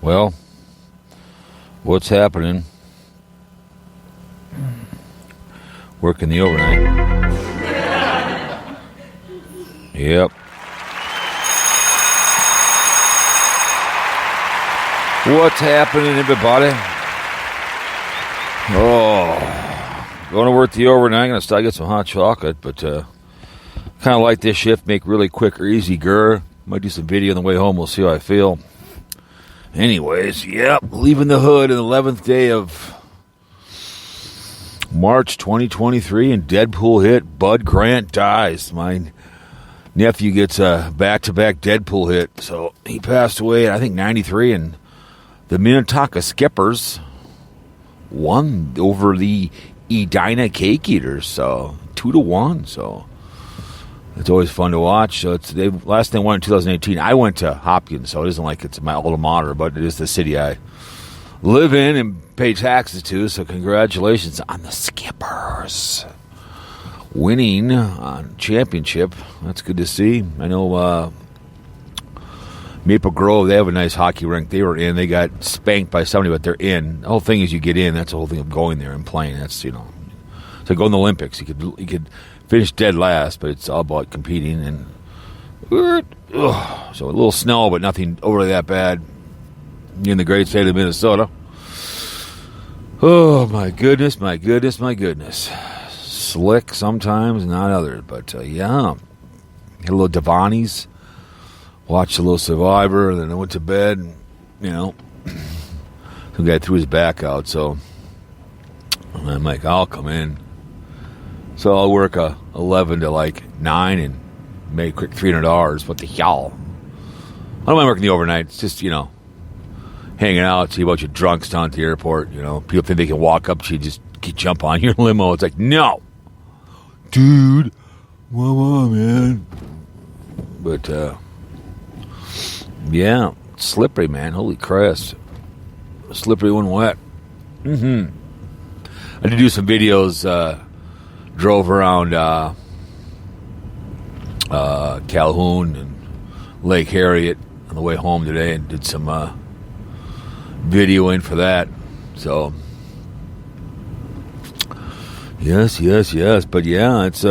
Well, what's happening? Working the overnight. Yep. What's happening, everybody? Oh, going to work the overnight. I'm going to start get some hot chocolate, but kind of like this shift, make really quick or easy. Might do some video on the way home. We'll see how I feel. Anyways, yep, leaving the hood on the 11th day of March 2023, and Deadpool Hit. Bud Grant dies. My nephew gets a back-to-back Deadpool hit, so he passed away at, I think, 93, and the Minnetonka Skippers won over the Edina Cake Eaters, so 2-1, so it's always fun to watch. So last thing won in 2018. I went to Hopkins, so it isn't like it's my alma mater, but it is the city I live in and pay taxes to. So congratulations on the Skippers winning on championship. That's good to see. I know Maple Grove, they have a nice hockey rink. They were in. They got spanked by somebody, but they're in. The whole thing is you get in. That's the whole thing of going there and playing. That's, it's like going to the Olympics. You could finish dead last, but it's all about competing. And so a little snow, but nothing overly that bad in the great state of Minnesota. Oh, my goodness, my goodness, my goodness. Slick sometimes, not others. But, yeah. Had a little Devani's. Watched a little Survivor, and then I went to bed. And, some guy threw his back out, so I'm like, I'll come in. So I'll work 11 to 9 and make a quick $300. What the hell? I don't mind working the overnight. It's just, hanging out, see a bunch of drunks down at the airport. People think they can walk up to you, just jump on your limo. It's like, no. Dude, come on, man. But, yeah, slippery, man. Holy Christ. Slippery when wet. I did do some videos, drove around Calhoun and Lake Harriet on the way home today and did some videoing for that. So, yes. But yeah, it's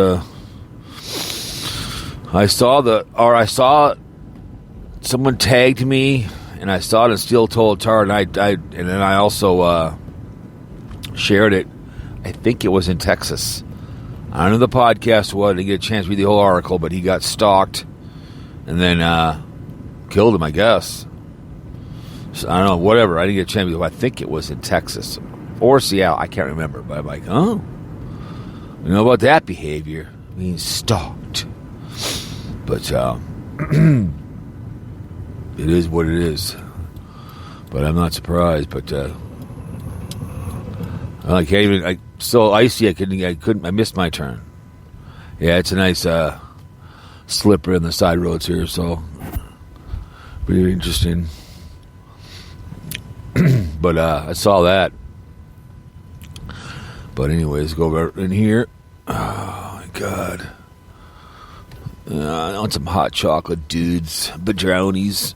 I saw someone tagged me, and I saw it in Steel Toe Tar, and then I also shared it. I think it was in Texas. I don't know the podcast was. I didn't get a chance to read the whole article, but he got stalked and then killed him, I guess. So, I don't know, whatever. I didn't get a chance to I think it was in Texas or Seattle. I can't remember, but I'm like, oh, you know about that behavior? Being stalked. But it is what it is. But I'm not surprised. But I can't even. So icy. I couldn't. I missed my turn. Yeah, it's a nice slipper in the side roads here. So pretty interesting. But I saw that. But anyways, go over in here. Oh my God. I want some hot chocolate, dudes. Badrownies.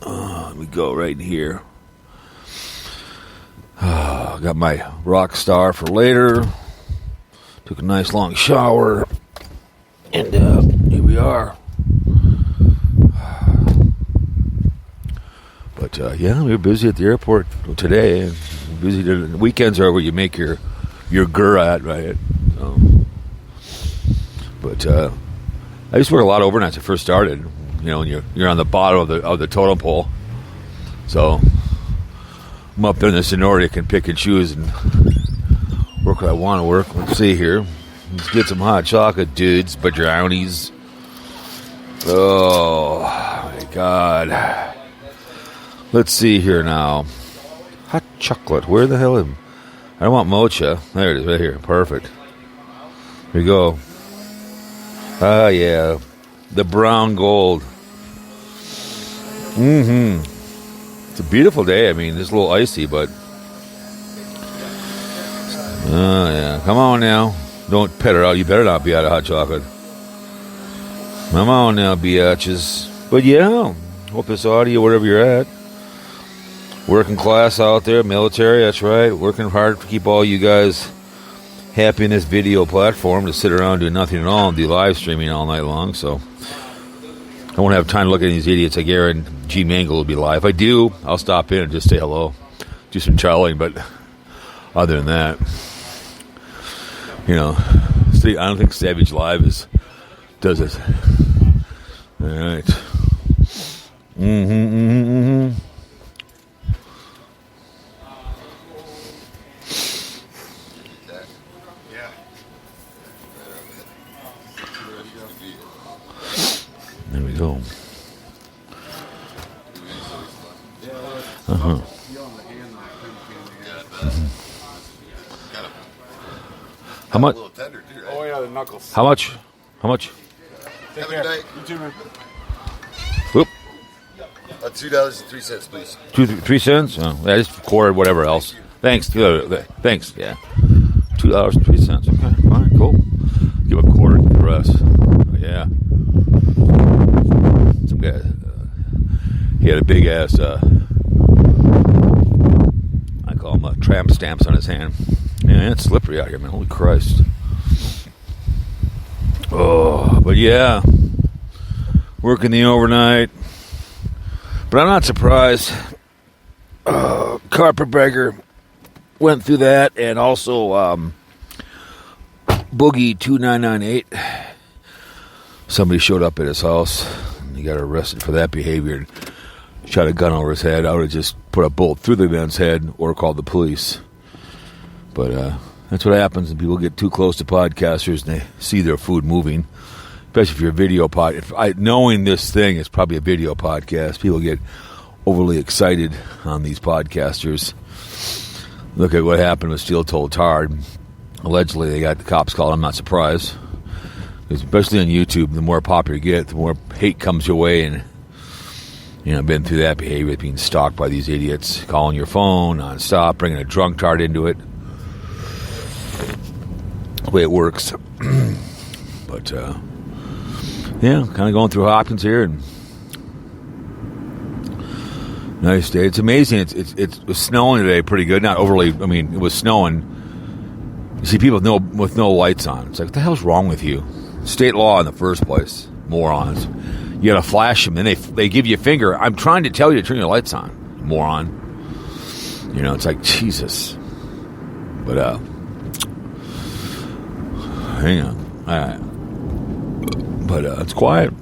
Let me go right in here. Got my rock star for later. Took a nice long shower. And here we are. But yeah, we were busy at the airport today. Busy. The weekends are where you make your gur at, right? So, but I used to work a lot of overnights when I first started. When you're on the bottom of the totem pole. So I'm up there in the seniority. I can pick and choose and work what I want to work. Let's see here. Let's get some hot chocolate, dudes. Badrownies. Oh my God. Let's see here now. Hot chocolate. Where the hell am I? don't want mocha. There it is, right here. Perfect. Here you go. Ah, yeah. The brown gold. It's a beautiful day. I mean, it's a little icy, but... Oh, yeah. Come on now. Don't pet her out. You better not be out of hot chocolate. Come on now, biatches. But yeah, hope this audio, wherever you're at, Working class out there, military, that's right. Working hard to keep all you guys happy in this video platform to sit around doing nothing at all and do live streaming all night long. So I won't have time to look at these idiots. I guarantee Gene Mangle will be live. If I do, I'll stop in and just say hello. Do some chowing, but other than that, you know, I don't think Savage Live does it. All right. There we go. How much? Oh yeah, the knuckles. How much? Take care. You too, man. Whoop. $2.03, please. 3 cents? Oh, yeah, just quarter, whatever else. Thanks. Thanks. Yeah. $2.03. Okay, fine, cool. Give a quarter to the rest. Oh, yeah. Some guy. He had a big ass. I call him tramp stamps on his hand. Yeah, it's slippery out here, man. Holy Christ. Oh, but yeah. Working the overnight. But I'm not surprised. Carpetbagger went through that, and also Boogie 2998. Somebody showed up at his house. He got arrested for that behavior and shot a gun over his head. I would have just put a bullet through the man's head or called the police. But that's what happens when people get too close to podcasters and they see their food moving. Especially if you're a video knowing this thing is probably a video podcast, people get overly excited on these podcasters. Look at what happened with Steel Toe Tard. Allegedly, they got the cops called. I'm not surprised. Especially on YouTube, the more popular you get, the more hate comes your way. And, you know, I've been through that behavior, being stalked by these idiots, calling your phone nonstop, bringing a drunk tard into it. The way it works. But, yeah, kind of going through Hopkins here, and nice day. It's amazing. It was snowing today, pretty good. Not overly. I mean, it was snowing. You see people with no lights on. It's like, what the hell's wrong with you? State law in the first place, morons. You gotta flash them, and they give you a finger. I'm trying to tell you to turn your lights on, moron. You know, it's like Jesus. But hang on. All right. But it's quiet.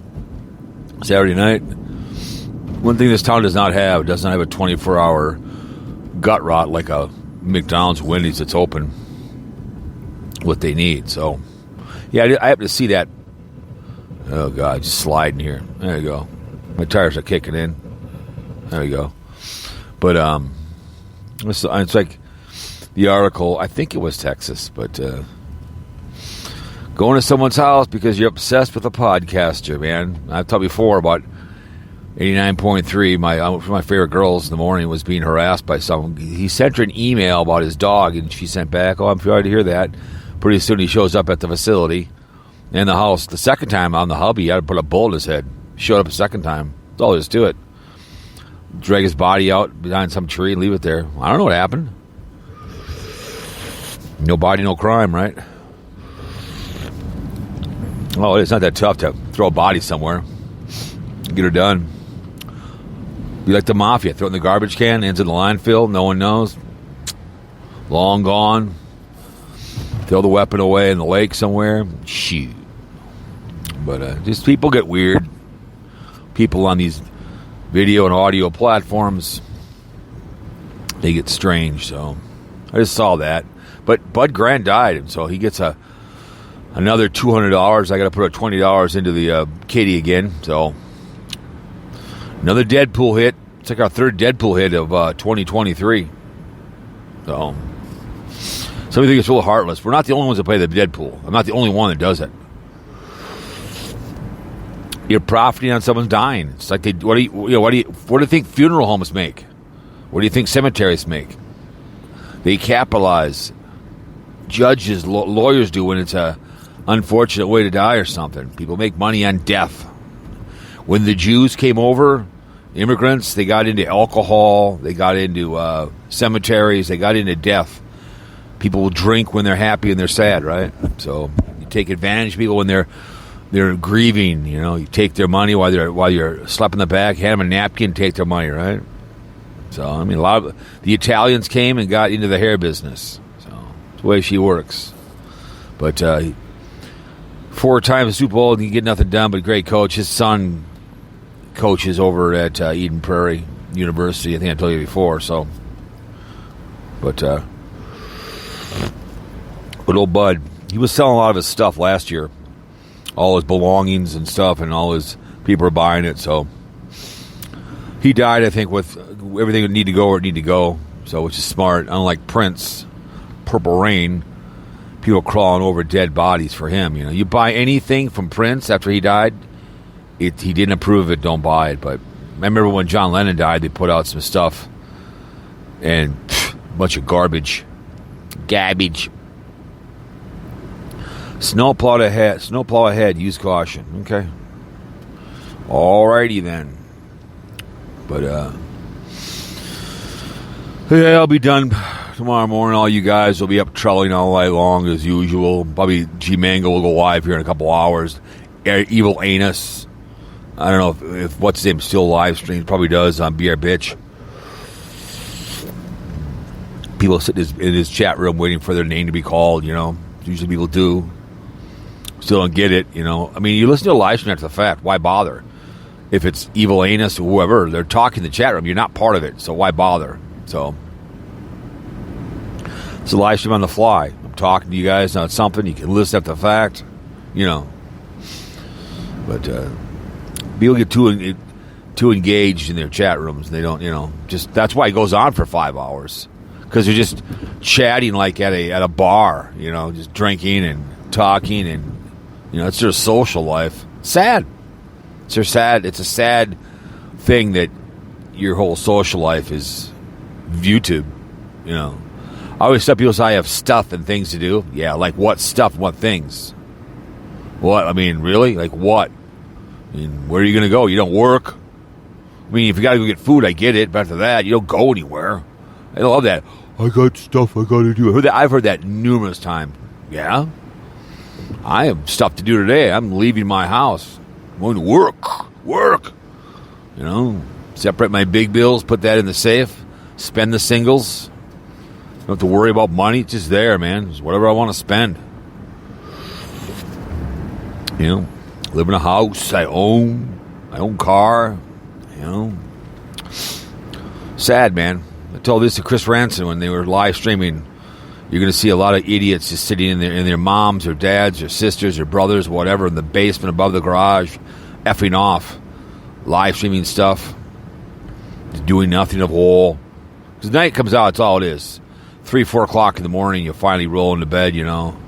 Saturday night. One thing this town does not have, it doesn't have a 24-hour gut rot like a McDonald's, Wendy's that's open. What they need. So, yeah, I have to see that. Oh, God, just sliding here. There you go. My tires are kicking in. There you go. But it's like the article, I think it was Texas, but going to someone's house because you're obsessed with a podcaster, man. I've talked before about 89.3. My favorite girls in the morning was being harassed by someone. He sent her an email about his dog, and she sent back, "Oh, I'm sorry to hear that." Pretty soon he shows up at the facility in the house. The second time on the hubby, he had to put a bullet in his head. Showed up a second time. That's all there is to it. Drag his body out behind some tree and leave it there. I don't know what happened. No body, no crime, right? Oh, it's not that tough to throw a body somewhere. Get her done. Be like the mafia. Throw it in the garbage can, ends in the landfill. No one knows. Long gone. Throw the weapon away in the lake somewhere. Shoot. But just people get weird. People on these video and audio platforms, they get strange. So I just saw that. But Bud Grant died, so he gets another $200. I got to put $20 into the kitty again. So another Deadpool hit. It's like our third Deadpool hit of 2023. So somebody think it's real heartless. We're not the only ones that play the Deadpool. I'm not the only one that does it. You're profiting on someone's dying. It's like what do you think funeral homes make? What do you think cemeteries make? They capitalize. Judges, lawyers do when it's a unfortunate way to die or something. People make money on death. When the Jews came over immigrants. They got into alcohol. They got into cemeteries. They got into death. People will drink when they're happy and they're sad, right? So you take advantage of people when they're grieving. You know, you take their money while you're slapping the back, hand them a napkin, take their money, right? So I mean, a lot of the Italians came and got into the hair business. So it's the way she works. But 4 times Super Bowl and you get nothing done. But great coach. His son coaches over at Eden Prairie University. I think I told you before. So, but good old Bud. He was selling a lot of his stuff last year. All his belongings and stuff, and all his people are buying it. So he died, I think, with everything that need to go where it need to go. So, which is smart. Unlike Prince, Purple Rain, people crawling over dead bodies for him. You know, you buy anything from Prince after he died, he didn't approve of it. Don't buy it. But I remember when John Lennon died, they put out some stuff and a bunch of garbage. Snowplow ahead. Use caution. Okay. Alrighty then. But yeah, I'll be done tomorrow morning. All you guys will be up trolling all night long as usual. Probably G Mango will go live here in a couple hours. Evil Anus. I don't know if what's his name still live streams. Probably does on BR Bitch. People sit in his chat room waiting for their name to be called. You know, usually people do. Still don't get it, you know. I mean, you listen to a live stream after the fact. Why bother? If it's Evil Anus or whoever, they're talking in the chat room. You're not part of it, so why bother? So, it's a live stream on the fly. I'm talking to you guys on something. You can listen after the fact, you know. But people get too engaged in their chat rooms. They don't, you know. Just that's why it goes on for 5 hours, because they're just chatting like at a bar, you know, just drinking and talking and. You know, it's their social life. Sad. It's a sad thing that your whole social life is YouTube. You know, I always tell people I have stuff and things to do. Yeah, like what stuff, what things? What? I mean, really? Like what? I mean, where are you going to go? You don't work. I mean, if you got to go get food, I get it. But after that, you don't go anywhere. I love that. I got stuff I got to do. I've heard that numerous times. Yeah. I have stuff to do today. I'm leaving my house. I'm going to work. You know, separate my big bills, put that in the safe, spend the singles. Don't have to worry about money. It's just there, man. It's whatever I want to spend. You know, live in a house I own, my own car. You know, sad, man. I told this to Chris Ranson when they were live streaming. You're going to see a lot of idiots just sitting in their moms or dads or sisters or brothers, whatever, in the basement above the garage, effing off, live streaming stuff, just doing nothing of whole. Because night comes out, it's all it is. 3, 4 o'clock in the morning, you finally roll into bed, you know,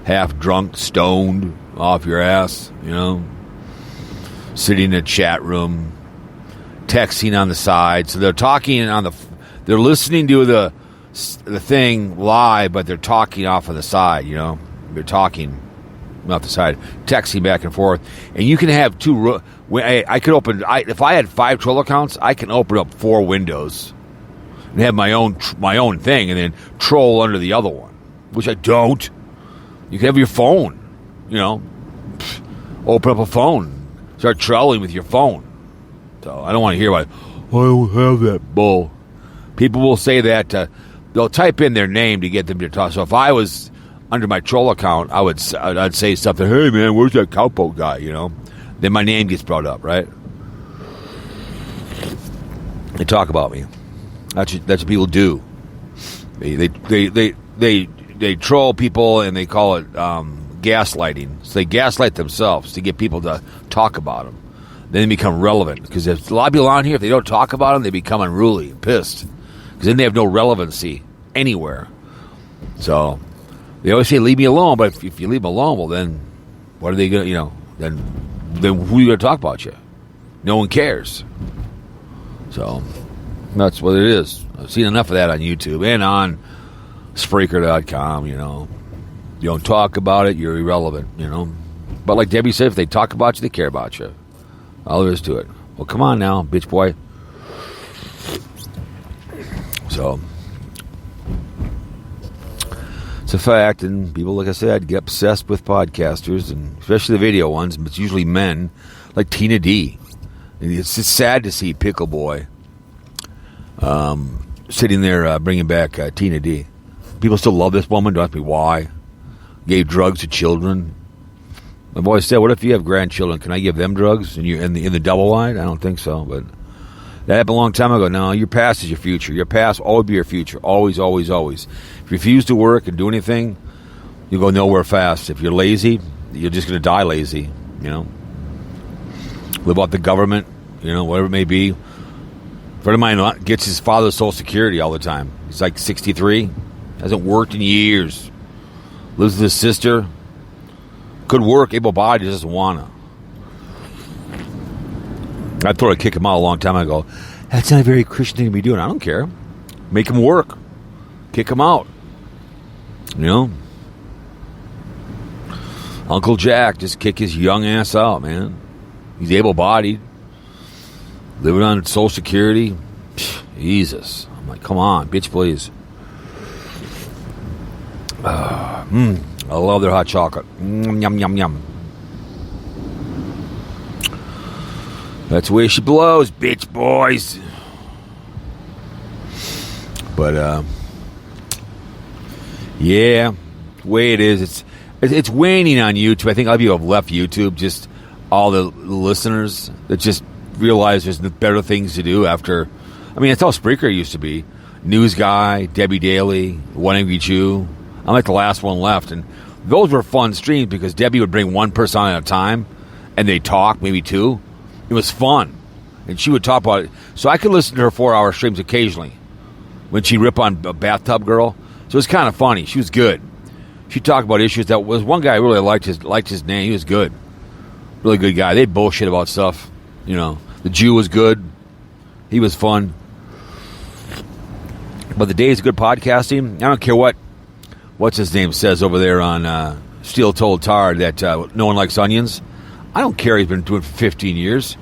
half drunk, stoned, off your ass, you know, sitting in a chat room, texting on the side. So they're talking they're listening to the thing live, but they're talking off on the side, you know. They're talking off the side, texting back and forth. And you can have two. I could open. If I had 5 troll accounts, I can open up 4 windows and have my own thing, and then troll under the other one, which I don't. You can have your phone, you know. Open up a phone, start trolling with your phone. So I don't want to hear about. I don't have that bull. People will say that. They'll type in their name to get them to talk. So if I was under my troll account, I'd say something. Hey man, where's that cowpoke guy? You know, then my name gets brought up, right? They talk about me. That's what people do. They troll people and they call it gaslighting. So they gaslight themselves to get people to talk about them. Then they become relevant, because there's a lot of people on here. If they don't talk about them, they become unruly, pissed. Because then they have no relevancy anywhere. So they always say, leave me alone. But if you leave them alone, well, then what are they going to, you know, then who are you going to talk about you? No one cares. So that's what it is. I've seen enough of that on YouTube and on Spreaker.com, you know. You don't talk about it, you're irrelevant, you know. But like Debbie said, if they talk about you, they care about you. All there is to it. Well, come on now, bitch boy. So, it's a fact, and people, like I said, get obsessed with podcasters, and especially the video ones. But it's usually men, like Tina D. And it's just sad to see Pickle Boy sitting there bringing back Tina D. People still love this woman. Don't ask me why. Gave drugs to children. I've always said, what if you have grandchildren? Can I give them drugs in the double wide? I don't think so, but that happened a long time ago. No, your past is your future. Your past will always be your future. Always, always, always. If you refuse to work and do anything, you'll go nowhere fast. If you're lazy, you're just going to die lazy, you know. Live off the government, you know, whatever it may be. A friend of mine gets his father's Social Security all the time. He's like 63. Hasn't worked in years. Lives with his sister. Could work, able-bodied, doesn't want to. I thought I'd kick him out a long time ago. That's not a very Christian thing to be doing. I don't care. Make him work. Kick him out. You know? Uncle Jack, just kick his young ass out, man. He's able-bodied. Living on Social Security. Jesus. I'm like, come on, bitch, please. I love their hot chocolate. Yum, yum, yum. That's the way she blows, bitch boys. But, yeah, the way it is, it's waning on YouTube. I think a lot of you have left YouTube, just all the listeners that just realize there's better things to do after. I mean, that's how Spreaker used to be. News Guy, Debbie Daly, One Angry Jew. I'm like the last one left, and those were fun streams because Debbie would bring one person on at a time, and they'd talk, maybe two. It was fun, and she would talk about it. So I could listen to her 4-hour streams occasionally when she'd rip on a bathtub girl. So it was kind of funny. She was good. She'd talk about issues. That was one guy I really liked his name. He was good. Really good guy. They'd bullshit about stuff. You know, the Jew was good. He was fun. But the days of good podcasting, I don't care what's his name says over there on Steel Told Tard that no one likes onions. I don't care. He's been doing it for 15 years.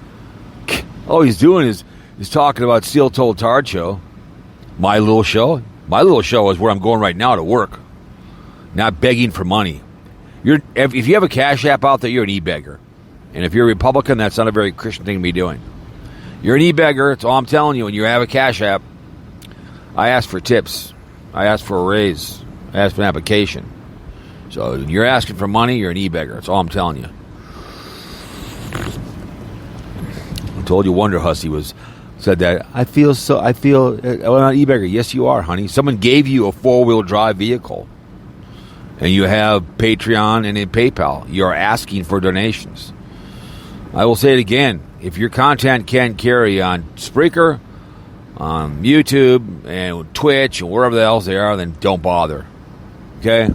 All he's doing is talking about Steel Told Tard show. My little show. My little show is where I'm going right now to work. Not begging for money. If you have a Cash App out there, you're an e-beggar. And if you're a Republican, that's not a very Christian thing to be doing. You're an e-beggar. That's all I'm telling you. When you have a Cash App, I ask for tips. I ask for a raise. I ask for an application. So you're asking for money, you're an e-beggar. That's all I'm telling you. I told you Wonder Hussy said that. I feel well, not e-beggar. Yes, you are, honey. Someone gave you a 4-wheel drive vehicle. And you have Patreon and PayPal. You're asking for donations. I will say it again. If your content can't carry on Spreaker, on YouTube, and Twitch, and wherever the hell they are, then don't bother. Okay?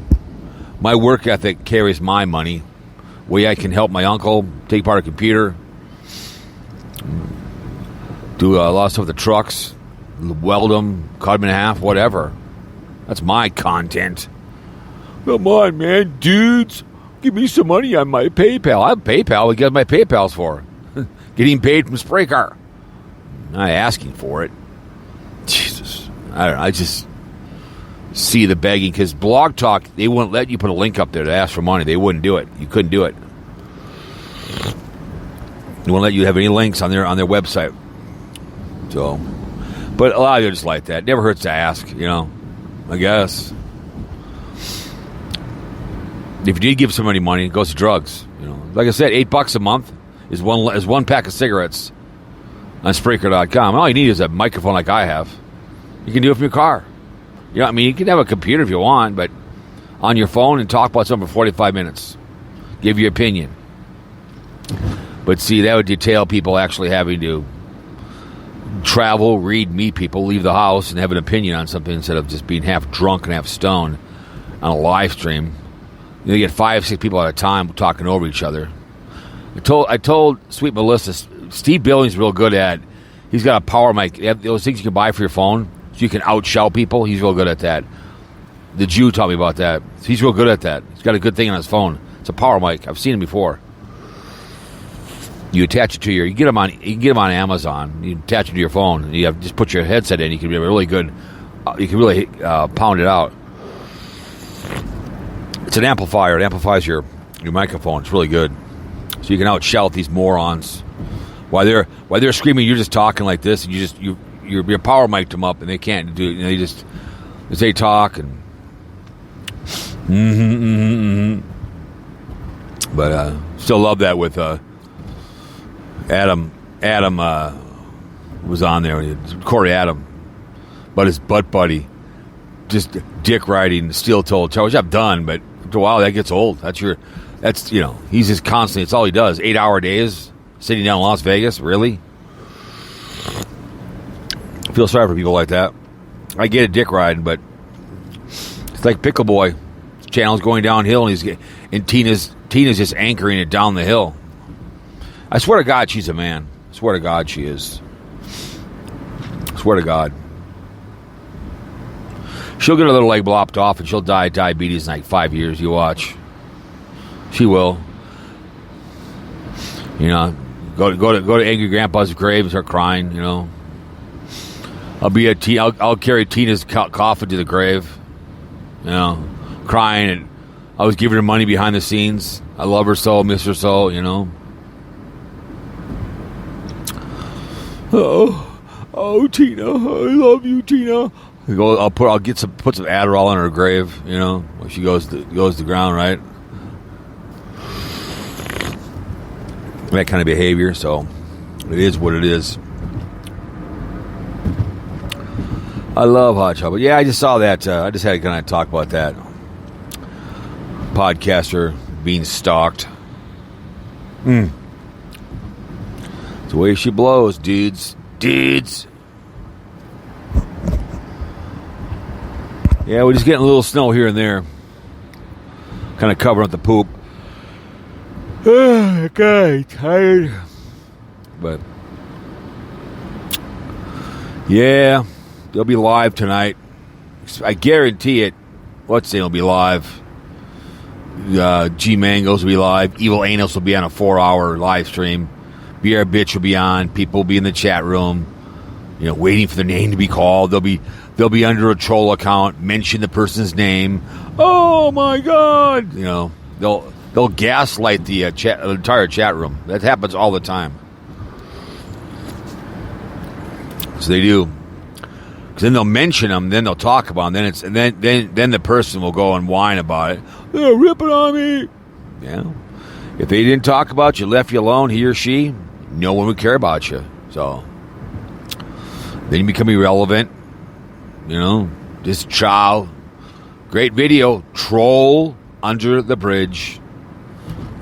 My work ethic carries my money. Way I can help my uncle take apart a computer, do a lot of stuff with the trucks, weld them, cut them in half, whatever. That's my content. Come on, man, dudes. Give me some money on my PayPal. I have PayPal. What get my PayPal's for? Getting paid from Spreaker. Not asking for it. Jesus. I don't know. I just see the begging. Because Blog Talk, they wouldn't let you put a link up there to ask for money. They wouldn't do it. You couldn't do it. They won't let you have any links on their website. So, but a lot of you are just like that. Never hurts to ask, you know. I guess. If you did give somebody money, it goes to drugs. You know, like I said, $8 a month is one pack of cigarettes on Spreaker.com. All you need is a microphone like I have. You can do it from your car. You know, I mean, you can have a computer if you want, but on your phone and talk about something for 45 minutes. Give your opinion. But see, that would detail people actually having to travel, read, meet people, leave the house, and have an opinion on something instead of just being half drunk and half stoned on a live stream. You get 5-6 people at a time talking over each other. I told Sweet Melissa, Steve Billings is real good at. He's got a power mic. They have those things you can buy for your phone, so you can outshout people. He's real good at that. The Jew taught me about that. He's real good at that. He's got a good thing on his phone. It's a power mic. I've seen him before. You attach it to you can get them on Amazon. You attach it to your phone. And you just put your headset in. You can be really good. You can really pound it out. It's an amplifier. It amplifies your microphone. It's really good. So you can out-shout these morons while they're screaming. You're just talking like this, and your power mic'd them up, and they can't do it. As they talk and. But still love that with Adam. Adam was on there. Corey Adam, but his butt buddy, just dick riding, steel-toed toe, which I've done, but after a while that gets old. He's just constantly. It's all he does. 8-hour days, sitting down in Las Vegas. Really, I feel sorry for people like that. I get a dick riding, but it's like Pickle Boy. His channel's going downhill, and Tina's just anchoring it down the hill. I swear to God, she's a man. I swear to God, she is. I swear to God. She'll get her little leg blopped off, and she'll die of diabetes in like 5 years. You watch. She will. Go to Angry Grandpa's grave and start crying. I'll carry Tina's coffin to the grave. Crying, and I was giving her money behind the scenes. I love her so, miss her so. Oh, Tina, I love you, Tina. I'll put some Adderall on her grave. When she goes to ground, right? That kind of behavior. So it is what it is. I love hot chocolate. Yeah, I just saw that. I just had to kind of talk about that. Podcaster being stalked. It's the way she blows, dudes. Yeah, we're just getting a little snow here and there. Kind of covering up the poop. Okay, tired. But yeah, they'll be live tonight. I guarantee it. What's will be live? G Mangos will be live. Evil Anus will be on a 4-hour live stream. BR Bitch will be on. People will be in the chat room, waiting for their name to be called. They'll be under a troll account. Mention the person's name. Oh my God! They'll gaslight the entire chat room. That happens all the time. So they do. Because then they'll mention them, then they'll talk about them, then the person will go and whine about it. They're ripping on me. Yeah. If they didn't talk about you, left you alone, he or she, no one would care about you. So then you become irrelevant. Just chow. Great video. Troll under the bridge.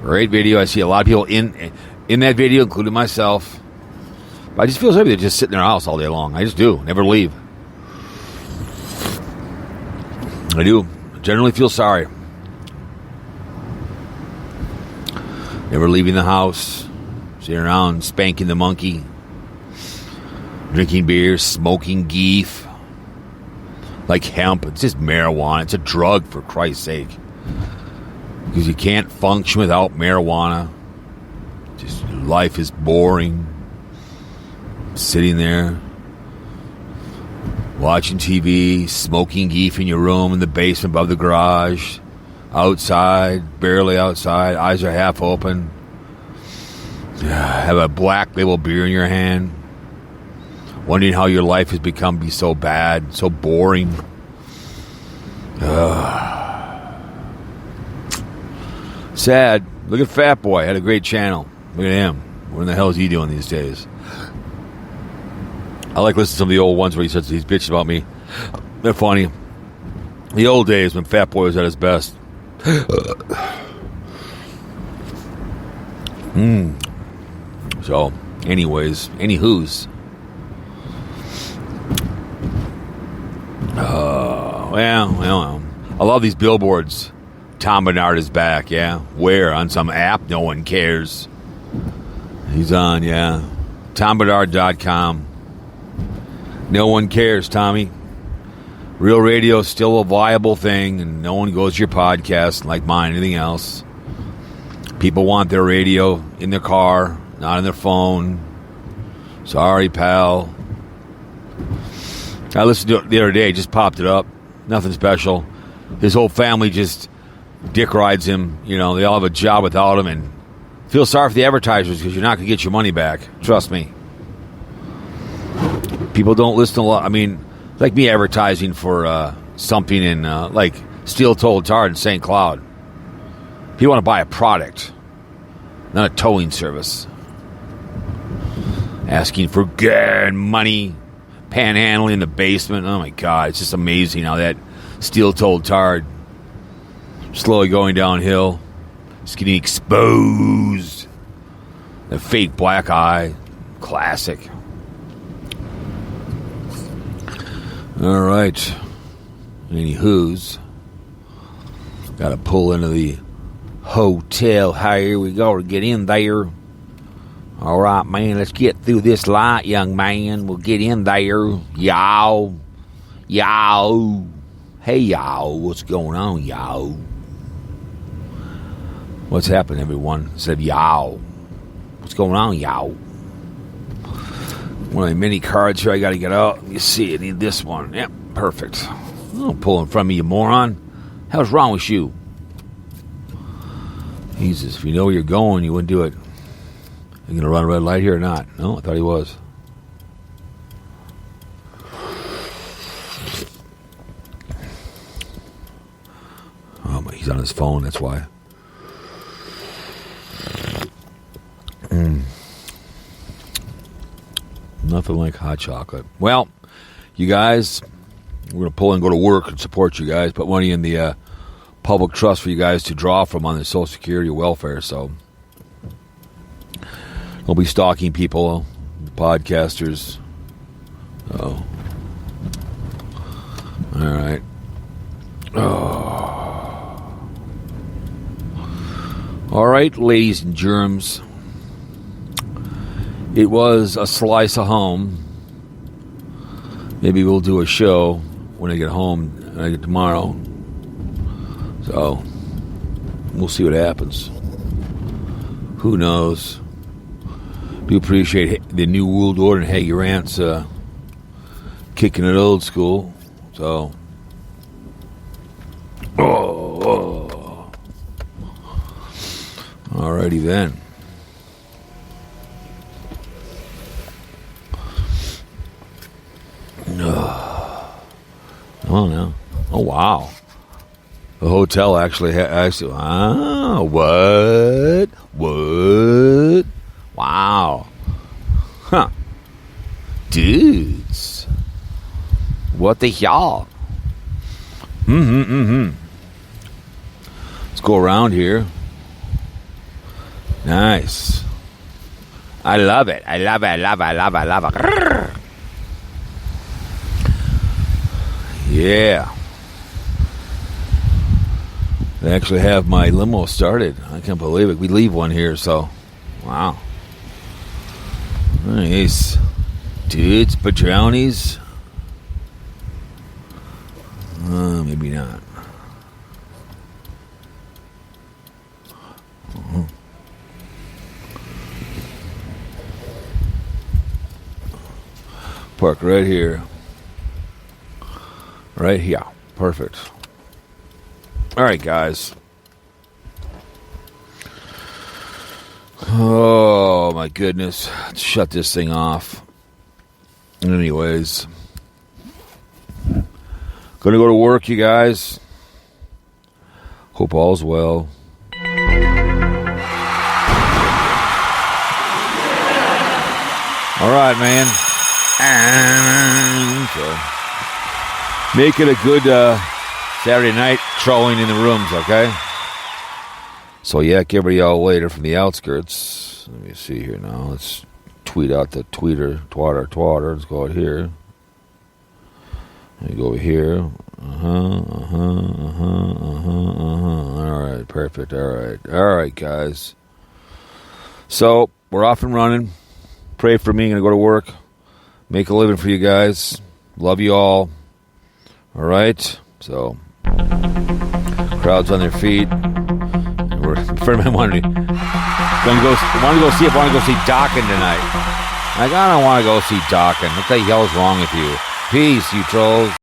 Great video. I see a lot of people in that video, including myself. But I just feel sorry they just sit in their house all day long. I just do. Never leave. I do. Generally feel sorry. Never leaving the house. Sitting around spanking the monkey. Drinking beer. Smoking geef. Like hemp. It's just marijuana. It's a drug, for Christ's sake. Because you can't function without marijuana. Just life is boring. Sitting there. Watching TV. Smoking geef in your room in the basement above the garage. Outside. Barely outside. Eyes are half open. Have a black label beer in your hand. Wondering how your life has become so bad. So boring. Sad. Look at Fat Boy. Had a great channel. Look at him. What in the hell is he doing these days? I like listening to some of the old ones where he says he's bitching about me. They're funny. The old days when Fat Boy was at his best. So, anyways, anywho's. Well. I love these billboards. Tom Bernard is back, yeah. Where? On some app? No one cares. He's on, yeah. TomBernard.com. No one cares, Tommy. Real radio is still a viable thing, and no one goes to your podcast like mine, anything else. People want their radio in their car, not on their phone. Sorry, pal. I listened to it the other day. Just popped it up. Nothing special. His whole family just dick rides him. You know, they all have a job without him, and feel sorry for the advertisers because you're not going to get your money back. Trust me. People don't listen a lot. I mean, like me advertising for something in like steel-toed tar in St. Cloud. People want to buy a product, not a towing service. Asking for good money, panhandling in the basement. Oh my God, it's just amazing how that steel-toed tar slowly going downhill. It's getting exposed. The fake black eye. Classic. All right. Anywho's. Got to pull into the hotel. Here we go to get in there. All right, man. Let's get through this light, young man. We'll get in there. Y'all. Y'all. Hey, y'all. What's going on, y'all? What's happening, everyone? Said y'all. What's going on, y'all? One of the mini cards here I got to get out. You see, I need this one. Yep, perfect. Don't pull in front of me, you moron. Hell's wrong with you? Jesus, if you know where you're going, you wouldn't do it. You going to run a red light here or not? No, I thought he was. Oh, my, he's on his phone, that's why. Nothing like hot chocolate. Well, you guys, we're going to pull and go to work and support you guys. Put money in the public trust for you guys to draw from on the Social Security or welfare. So we'll be stalking people, podcasters. Oh. All right. Oh. All right, ladies and germs. It was a slice of home. Maybe we'll do a show when I get home, when I get tomorrow. So, we'll see what happens. Who knows? Do appreciate the New World Order and Haggy Rants kicking it old school. So, alrighty then. Oh no! Oh wow! The hotel actually what? Wow! Huh? Dudes, what the hell? Let's go around here. Nice. I love it. I love it. Grrr. Yeah. They actually have my limo started. I can't believe it. We leave one here, so. Wow. Nice. Dudes, Padronis. Maybe not. Park right here. Right here. Perfect. All right, guys. Oh, my goodness. Let's shut this thing off. Anyways. Gonna go to work, you guys. Hope all's well. All right, man. So, make it a good Saturday night trolling in the rooms, okay? So, yak everybody out later from the outskirts. Let me see here now. Let's tweet out the tweeter. Twatter. Let's go out here. Let me go over here. All right, perfect. All right, guys. So, we're off and running. Pray for me. I'm going to go to work. Make a living for you guys. Love you all. All right? So, crowd's on their feet. A friend of mine wanted me. Want to go see Dawkins tonight. Like, I don't want to go see Dawkins. What the hell's wrong with you? Peace, you trolls.